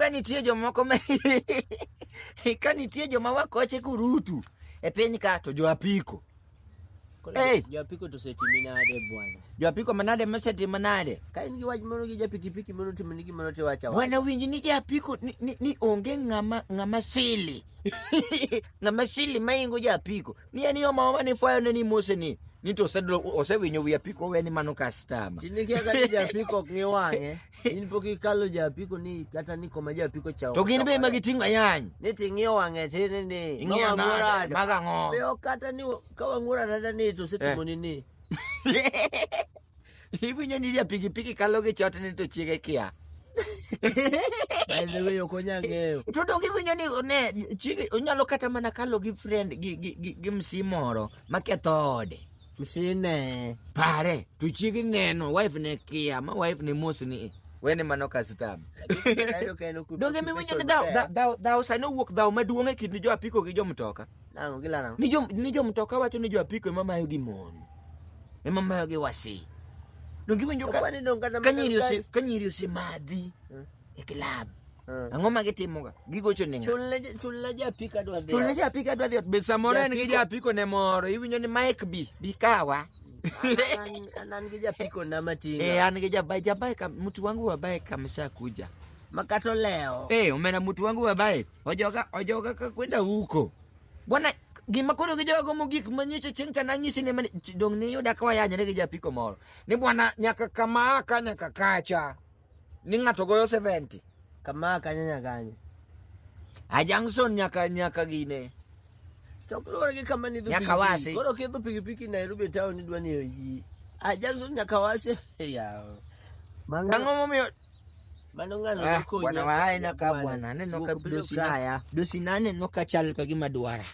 ka nitie jomoko ka nitie joma wakoche kurutu e piny ka to jo apiko. Jo apiko to setimi nade bwana? Jo apiko manade masetimo nade? Ka in gi wach moro gi ja pikipiki moro timoni gimoro to wacha. Bwana winji ni ja apiko ni onge ng'ama sili. Ng'ama sili maingo ja apiko. Ni ani mama ni fwayo ne ni mose ni to osewinyo wi apiko weni mano customer. Tini kia ka ja apiko ok ngiwange. In poki kalo ja apiko ni kata ni koma ja apiko chao. To gin be magitingo ayany. Ni tingi wange tini ni. Ingia na maga ngo. Be kata ni ka wangura dada ni to setimoni ni. Iwinyo ni ja pikipiki kalo gi chot ni to chiege kia. By the way okonyang'eyo. To dong iwinyo ni ne chiege onyalo kata mana kalo gi friend gi msimoro maketho ode. Msine. Pare, to chiege neno wife ne kia, ma wife ne mosni. Wene mano customer. Donge mi winyo thou sano wuok thou maduong' e kind jo apiko gi jo mtoka. Nango gilano. Ni jo mtoka wacho ni jo apiko ema mayo gi mon. Ema mayo gi wasi. Donge winyo ka nyiri osemadhi e club. Ang'o ma gitimoga? Gigocho ne ng'a? Chulne ja apiko adwa dhi. Chulne ja apiko adwa dhi. Be samoro en gi ja apiko ne moro. Iwinyo ni Mike bi kawa. Anan gi ja apiko na matinga. An gi jabai mtu wangu wa bai kamsa kuja. Makato leo. Umena mtu wangu wa bai. Ojoga kakwenda huko. Bwana gima koro gi jogo mogik manyicho chieng' nanyisi ne dong ni yuda kwa yanya ne gi japiko moro. Ni bwana nyaka kama nyaka kacha. Ni ng'ato goyo 70. Kama kanya kanya. Ajangson nyaka gine. Chokro gi kama ni nyaka wasi. Koro kidho pikipiki Nairobi town idwa ni oyi. Ajangson nyaka wasi. Yao. Ang'o momiyo mano ng'ano ko bwana waina ka bwana neno ka dosi nane no ka chal ka gima dwara.